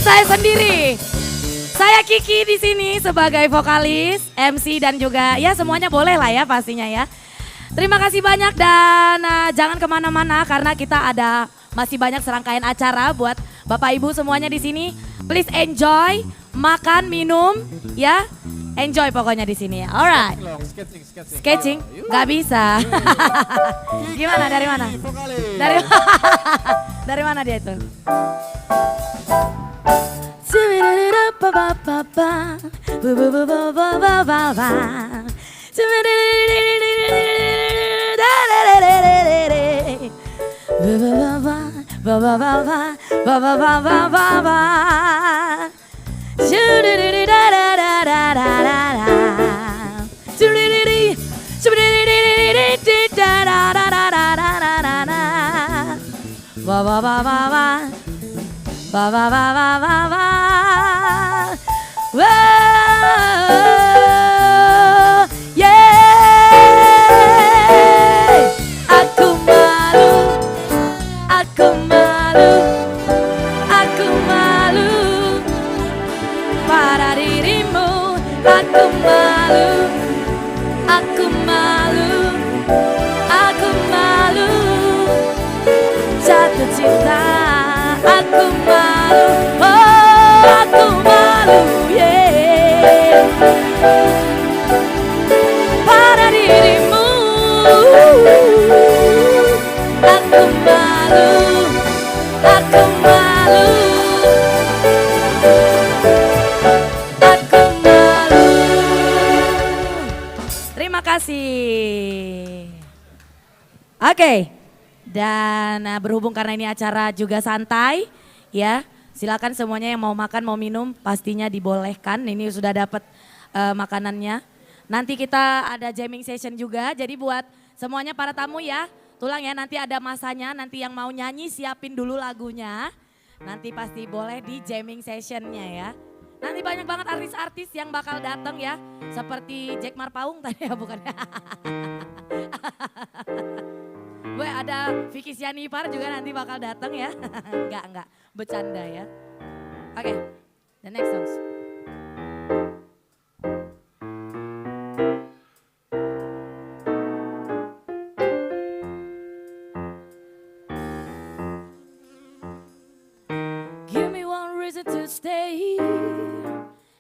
saya sendiri. Saya Kiki di sini sebagai vokalis, MC dan juga ya semuanya boleh lah ya pastinya ya. Terima kasih banyak dan jangan kemana-mana karena kita ada masih banyak serangkaian acara buat Bapak Ibu semuanya di sini. Please enjoy, makan, minum ya. Enjoy pokoknya di sini ya. Alright. Sketching? Gak bisa. Gimana dari mana? Dari mana dia itu? Aku malu pada dirimu. Aku malu, aku malu, aku malu jatuh cinta. Aku malu, oh aku malu, yeah. Pada dirimu, aku malu, aku malu, aku malu. Terima kasih. Oke. Dan berhubung karena ini acara juga santai ya, silakan semuanya yang mau makan mau minum pastinya dibolehkan. Ini sudah dapat makanannya. Nanti kita ada jamming session juga, jadi buat semuanya para tamu ya, tulang ya nanti ada masanya, nanti yang mau nyanyi siapin dulu lagunya. Nanti pasti boleh di jamming sessionnya ya. Nanti banyak banget artis-artis yang bakal datang ya, seperti Jack Marpaung tadi ya bukan? Gue ada Vicky Sianipar juga nanti bakal datang ya. Enggak, bercanda ya. Oke, the next songs. Give me one reason to stay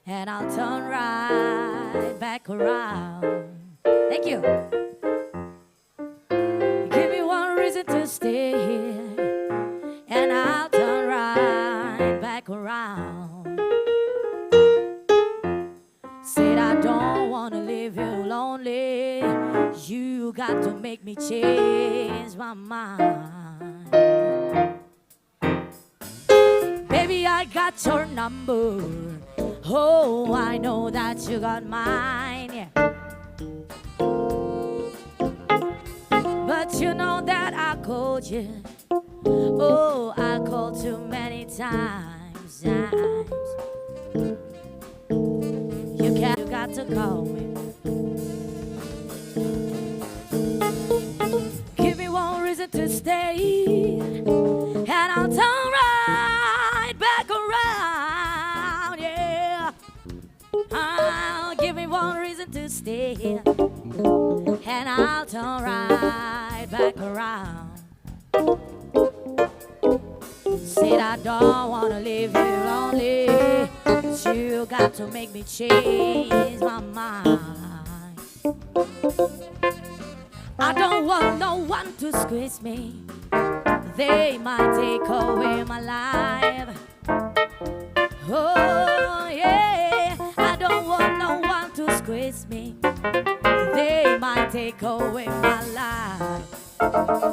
and I'll turn right back around. Thank you. To stay here and I'll turn right back around. Said I don't wanna leave you lonely. You got to make me change my mind. Baby, I got your number. Oh, I know that you got mine, yeah. But you know that I called you. Oh, I called too many times. You got to call me. Give me one reason to stay, and I'll turn right back around. Yeah, give me one reason to stay, and I'll turn right back around. Said I don't wanna leave you lonely, but you got to make me change my mind. I don't want no one to squeeze me. They might take away my life. Oh yeah, I don't want no one to squeeze me. They might take away my life.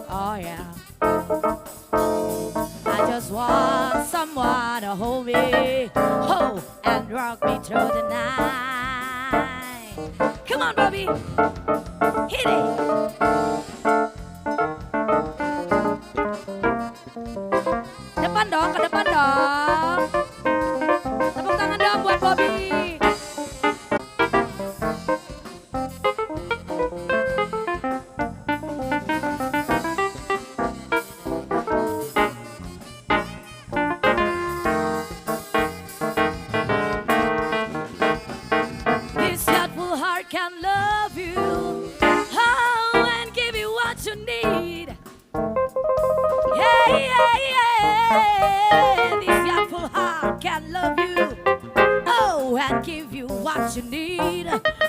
Oh yeah, I just want someone to hold me, hold and rock me through the night. Come on, Bobby, hit it. Depan dong, ke depan dong. Tepuk tangan dong buat Bobby. can love you, oh, and give you what you need. Yeah, yeah, yeah. This youthful heart can love you, oh, and give you what you need,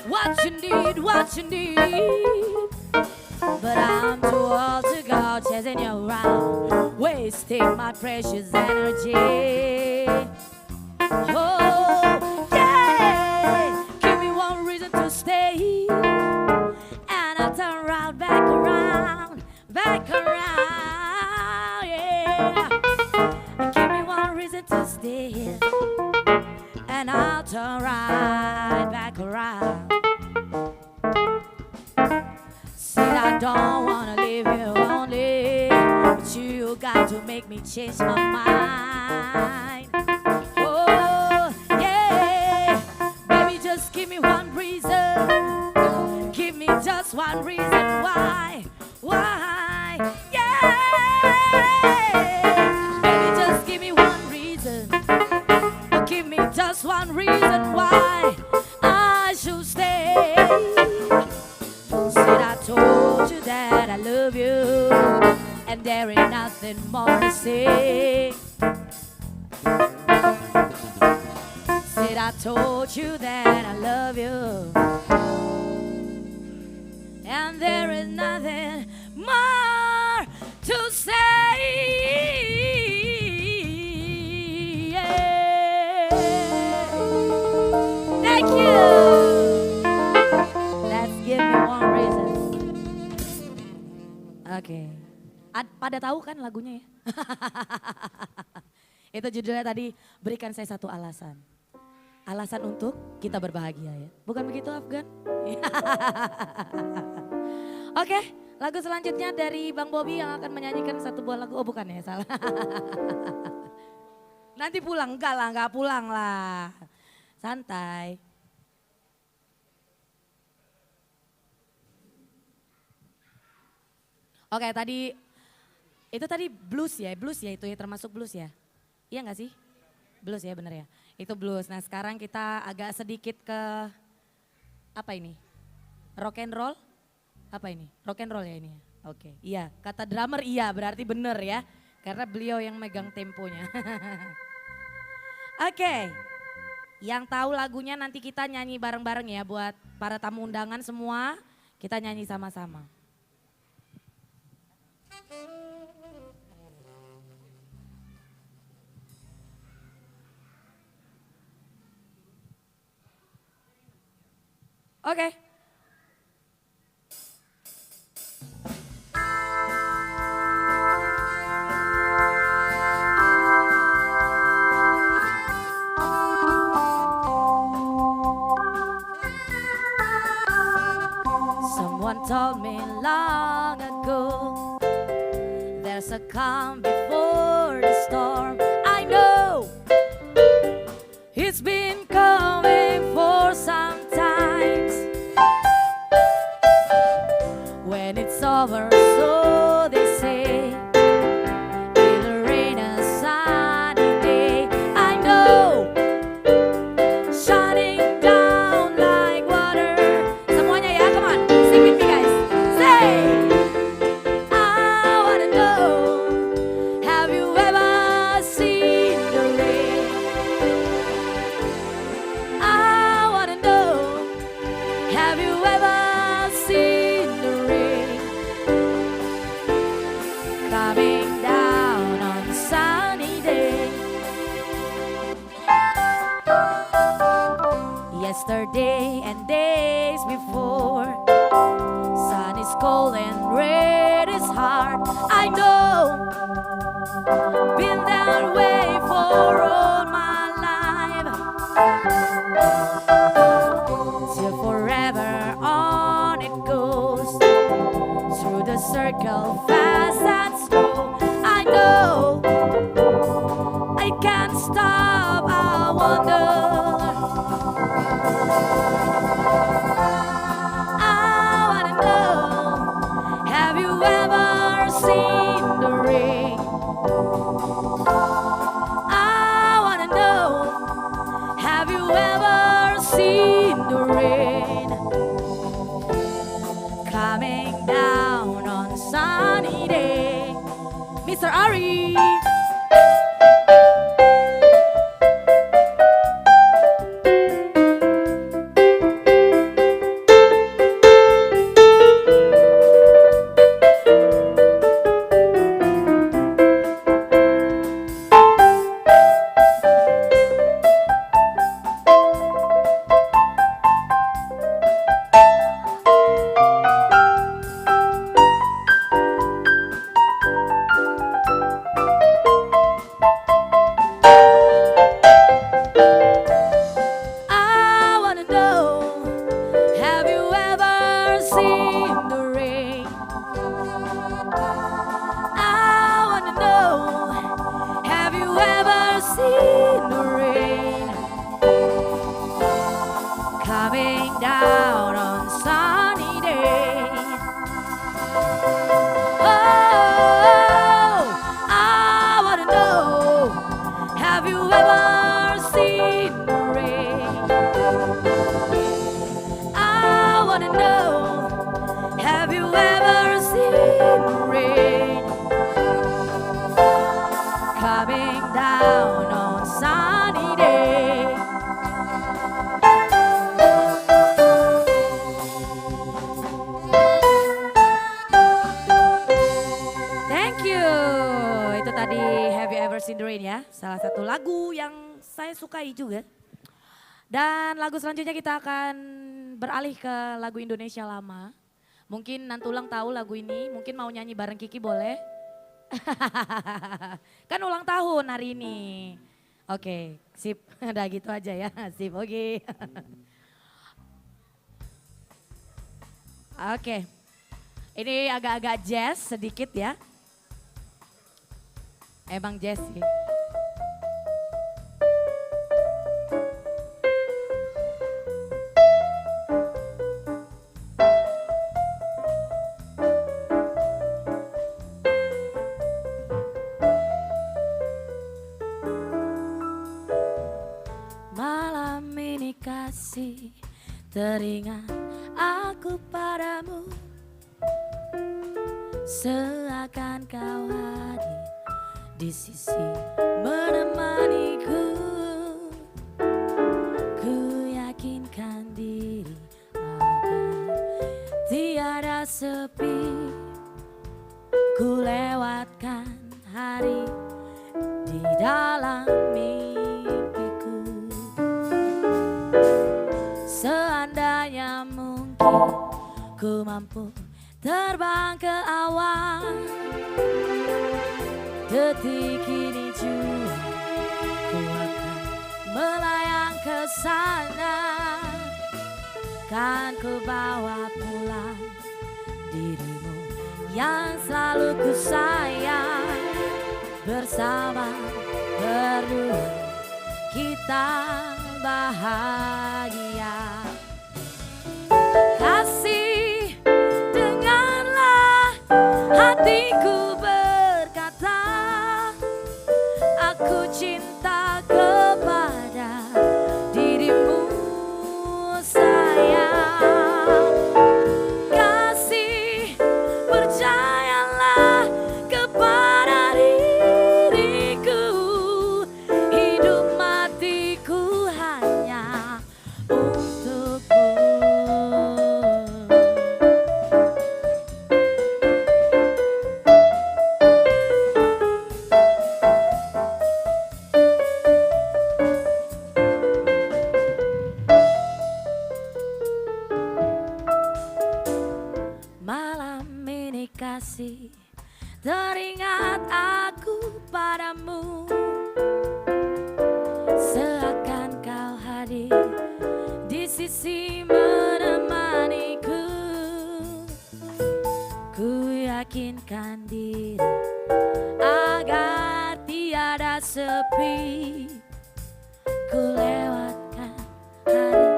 what you need, what you need. But I'm too old to go chasing you around, wasting my precious energy. Oh, yeah, give me one reason to stay, and I'll turn around, back around, back around, yeah. Give me one reason to stay, and I'll turn right back around. Said I don't wanna leave you only, but you got to make me change my mind. Oh, yeah, baby, just give me one reason. Give me just one reason why, yeah. Baby, just give me one reason. Give me just one reason why I should stay. Said I told you that I love you, and there ain't nothing more to say. Said I told you that I love you, and there is nothing more to say. Yeah. Thank you. Let's give me one reason. Oke. Pada tahu kan lagunya ya? Itu judulnya tadi, berikan saya satu alasan. Alasan untuk kita berbahagia ya. Bukan begitu Afgan? Oke, lagu selanjutnya dari Bang Bobby yang akan menyanyikan satu buah lagu. Oh bukan ya, salah. Nanti pulang, enggak lah, enggak pulang lah. Santai. Oke, itu tadi blues ya itu ya termasuk blues ya? Iya gak sih? Blues ya bener ya? Itu blues. Nah sekarang kita agak sedikit ke apa ini? Rock and roll? Apa ini? Rock and roll ya ini ya? Oke, iya kata drummer iya berarti bener ya. Karena beliau yang megang temponya. Oke, yang tahu lagunya nanti kita nyanyi bareng-bareng ya buat para tamu undangan semua. Kita nyanyi sama-sama. Oke. Someone told me long ago, there's a calm before the storm. I know it's been coming for some times. When it's over, so they say, it'll rain a sunny day. I know, shining down like water. Semuanya ya, come on, sing with me guys. Say, I wanna know, have you ever seen the rain? I wanna know, have you ever seen the rain coming down on a sunny day? Yesterday and days before, sun is cold and red is hard. I know, been that way for all my life. Till forever on it goes, through the circle fast and slow. I know, I can't stop, I wonder. I wanna know, have you ever seen the rain? I wanna know, have you ever seen the rain Mr. Ari. Coming down on sunny day. Oh, I wanna know, have you ever seen the rain? I wanna know, have you ever seen the rain? Coming down on sunny day. Itu tadi Have You Ever Seen the Rain ya, salah satu lagu yang saya sukai juga. Dan lagu selanjutnya kita akan beralih ke lagu Indonesia lama. Mungkin Nantulang tahu lagu ini, mungkin mau nyanyi bareng Kiki boleh? Kan ulang tahun hari ini. Oke, sip, udah gitu aja ya, sip, oke. Oke, ini agak-agak jazz sedikit ya. Emang jazz sih. Malam ini kasih, teringat aku padamu, seakan kau hadir di sisi menemaniku. Ku yakinkan diri agar tiada sepi, ku lewatkan hari di dalam mimpiku. Seandainya mungkin ku mampu terbang ke awan, detik ini juga ku akan melayang ke sana. Kan ku bawa pulang dirimu yang selalu ku sayang. Bersama berdua kita bahagia. Kasih, dengarlah hatiku berkata, aku cinta kepada dirimu sayang. Kasih, percayalah kepada diriku, hidup matiku hanya untukmu. Malam ini kasih, teringat aku padamu, seakan kau hadir di sisi menemaniku. Ku yakinkan diri agar tiada sepi, ku lewatkan hari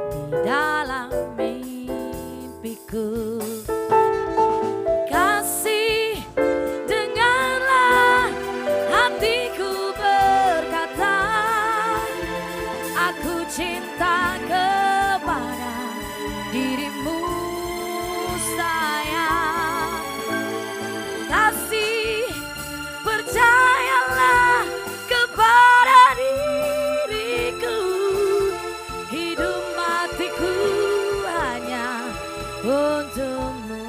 di dalam mimpiku. Kasih, dengarlah hatiku berkata, aku cinta kepada dirimu sayang. Kasih, untukmu.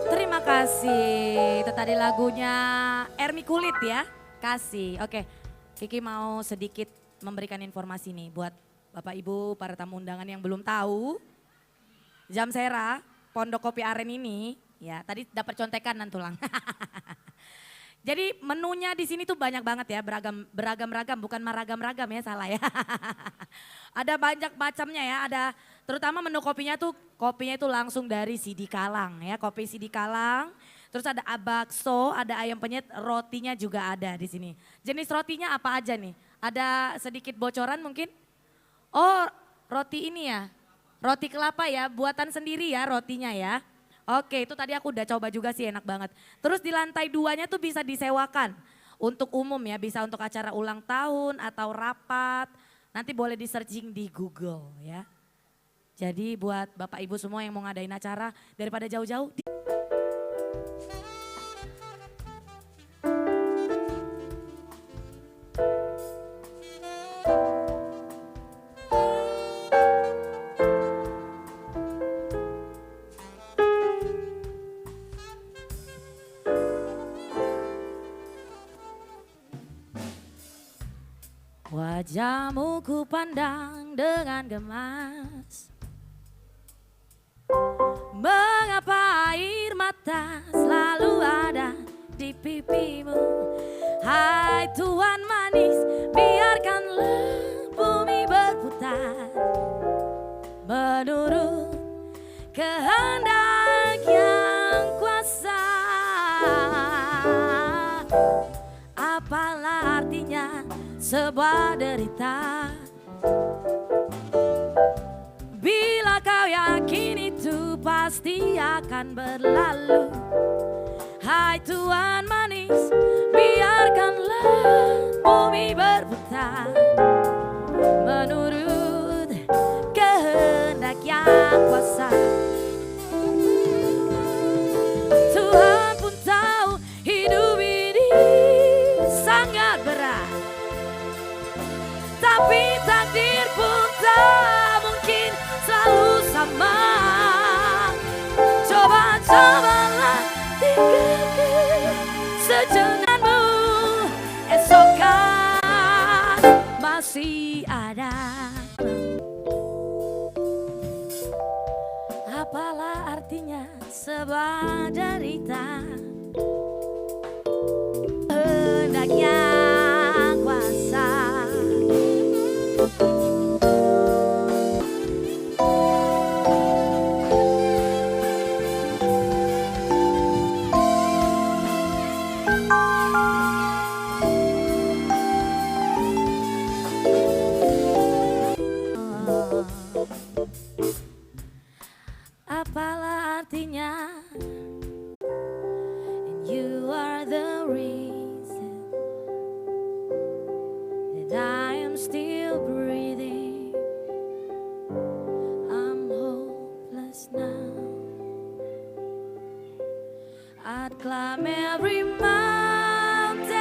Terima kasih. Itu tadi lagunya Ermi Kulit ya. Kasih. Oke. Kiki mau sedikit memberikan informasi nih buat Bapak Ibu, para tamu undangan yang belum tahu. Jam Sera, Pondok Kopi Aren ini, ya tadi dapat contekan nan tulang. Jadi menunya di sini tuh banyak banget ya, beragam-ragam, bukan maragam-ragam ya, salah ya. Ada banyak macamnya ya, ada terutama menu kopinya itu langsung dari Sidi Kalang ya, kopi Sidi Kalang. Terus ada bakso, ada ayam penyet, rotinya juga ada di sini. Jenis rotinya apa aja nih? Ada sedikit bocoran mungkin? Oh, roti ini ya. Roti kelapa ya, buatan sendiri ya rotinya ya. Oke, itu tadi aku udah coba juga sih, enak banget. Terus di lantai 2-nya tuh bisa disewakan untuk umum ya, bisa untuk acara ulang tahun atau rapat. Nanti boleh di searching di Google ya. Jadi buat Bapak Ibu semua yang mau ngadain acara daripada jauh-jauh. Wajahmu ku pandang dengan gemas. Mengapa air mata selalu ada di pipimu? Hai tuan manis, biarkanlah bumi berputar menurut kehendak yang kuasa. Apalah artinya sebuah derita bila kau yakin itu pasti akan berlalu. Hai tuan manis, biarkanlah bumi berputar menurut kehendak yang kuasa. Tuhan pun tahu hidup ini sangat berat, tapi takdir pun tak mungkin selalu sama. Coba-cobalah tinggalkan sejenakmu, esok kan masih ada. Apalah artinya sebuah derita, hendaknya kuasa. Apalah artinya, and you are the reason that I am still breathing. I'm hopeless now. I'd climb every mountain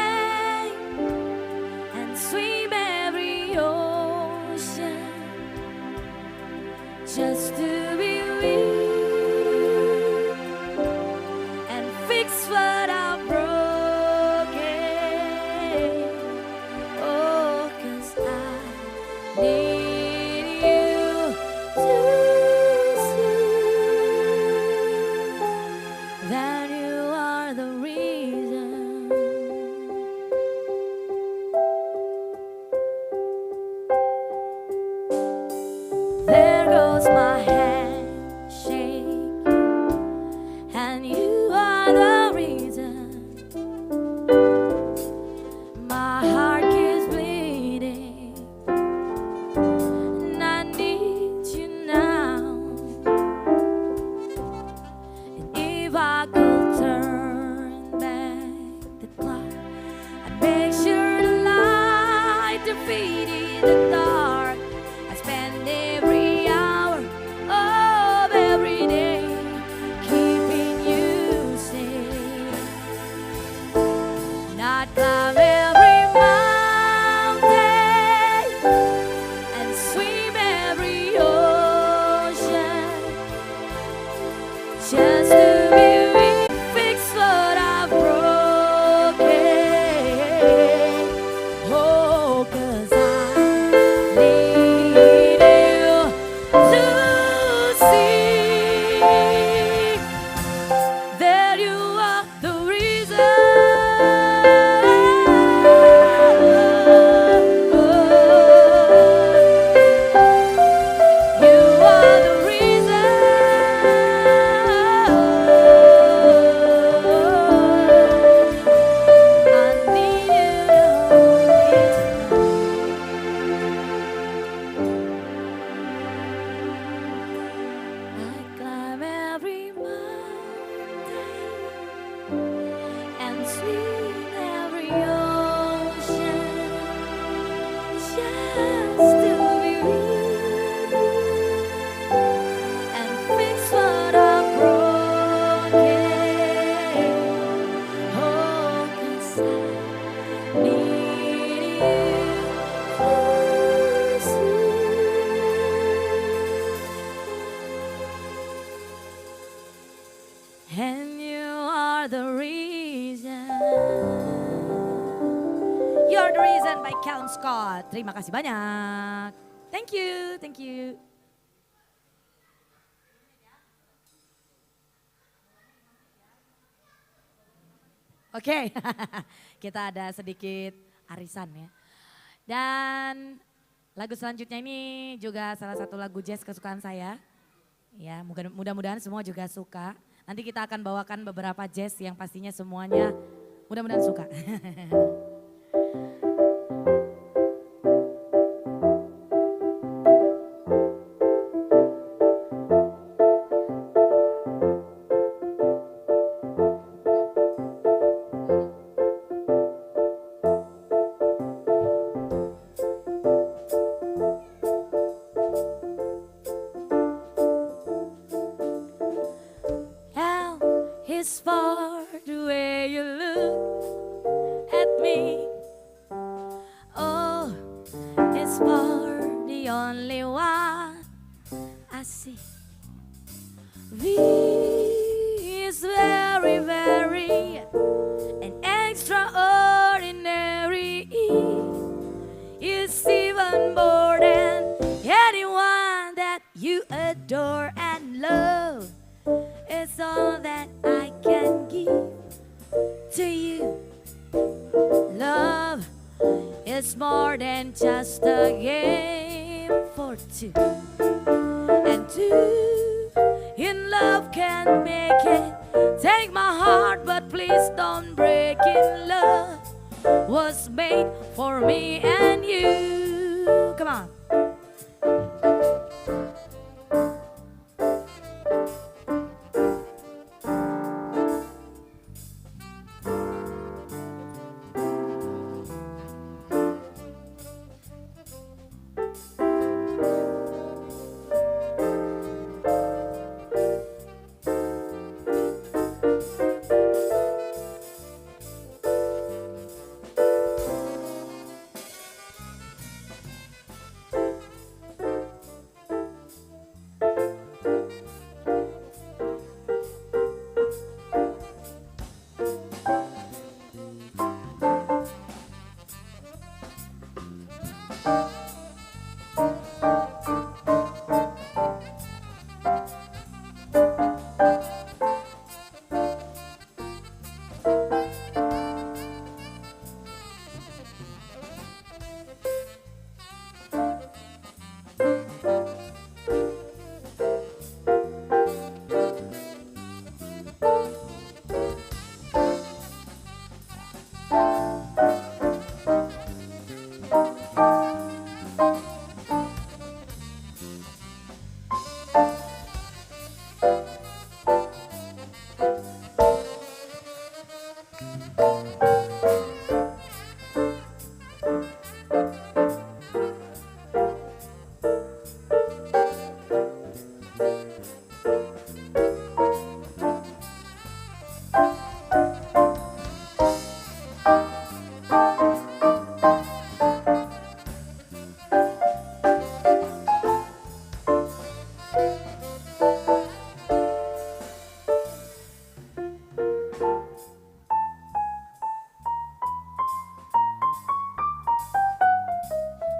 Make sure the light defeated the dark. I spend every hour of every day keeping you safe. Not climb every mountain and swim every ocean just to be with, fix what I've broken. Oh, 'cause I need you to see that you are the reason. You are the reason. I need you to hold me tonight. I climb every mountain and swim every ocean just to be with you and fix what I've broken. Oh, 'cause I need you to see. And you are the reason. You're the Reason by Calum Scott. Terima kasih banyak. Thank you, thank you. Oke, kita ada sedikit arisan ya. Dan lagu selanjutnya ini juga salah satu lagu jazz kesukaan saya. Ya, mudah-mudahan semua juga suka. Nanti kita akan bawakan beberapa jazz yang pastinya semuanya mudah-mudahan suka. L is for the way you look at me. O is for the only one I see. V is very, very and extraordinary. E is even more than anyone that you adore and love. It's all that I can give to you. Love is more than just a game for two. And two in love can make it. Take my heart, but please don't break it. Love was made for me and you. Come on.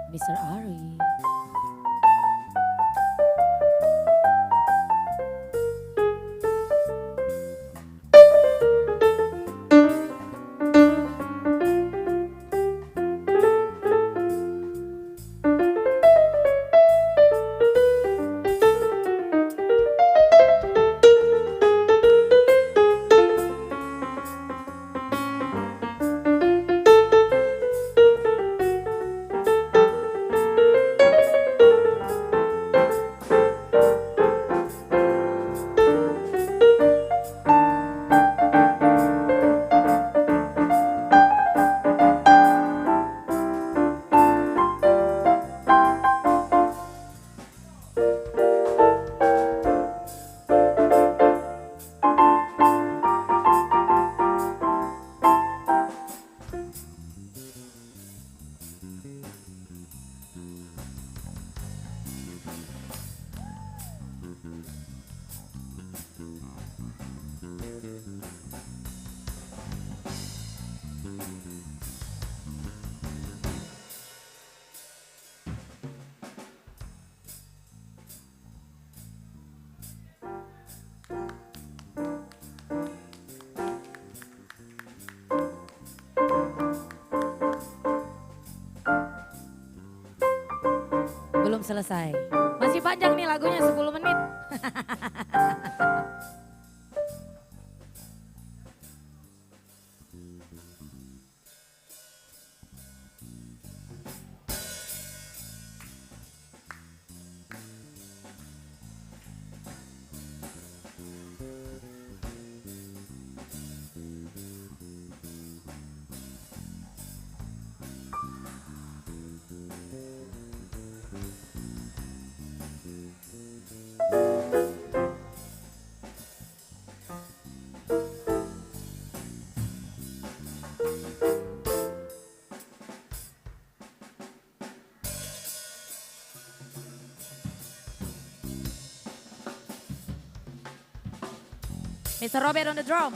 Mr. Ari. Belum selesai. Masih panjang nih lagunya 10 menit. Mr. Robert on the drum.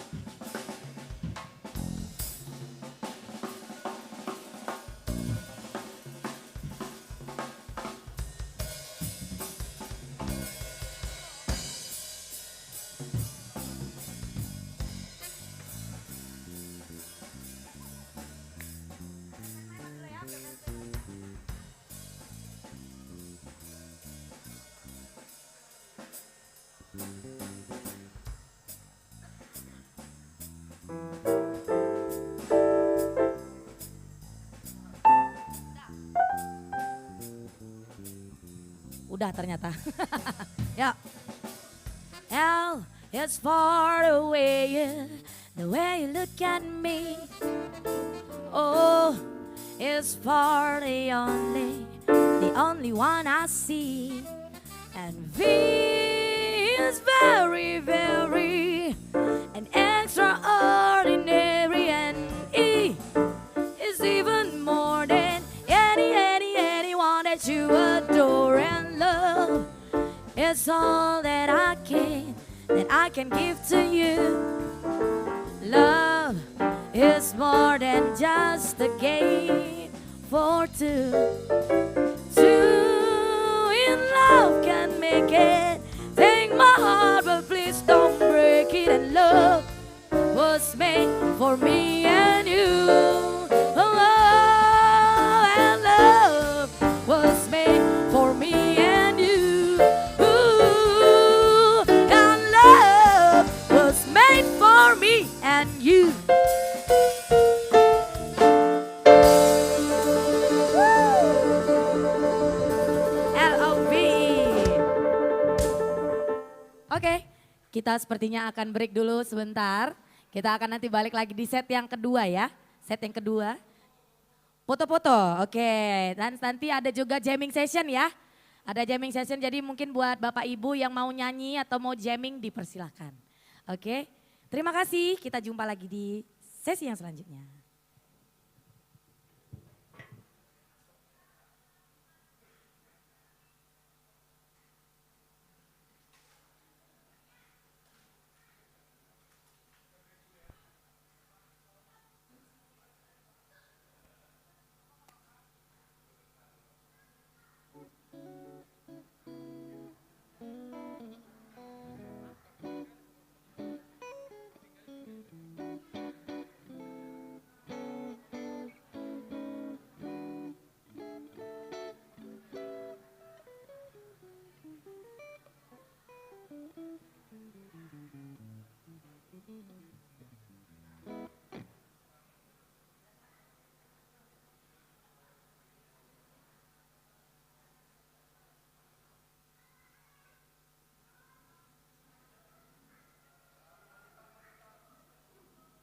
Udah ternyata. Ya. Hell is far away, the way you look at me. Oh, it's far the only one I see. And V is very, very and extraordinary, and E is even more than anyone that you adore and love. It's all that I can give to you. Love is more than just a game for two. Two in love can make it. Take my heart, but please don't break it. And love was made for me and you. Oh, and love was made for me and you. Ooh, and love was made for me and you. Oke, kita sepertinya akan break dulu sebentar. Kita akan nanti balik lagi di set yang kedua ya. Set yang kedua. Foto-foto, oke. Dan nanti ada juga jamming session ya. Ada jamming session, jadi mungkin buat Bapak Ibu yang mau nyanyi atau mau jamming dipersilakan. Oke, terima kasih. Kita jumpa lagi di sesi yang selanjutnya.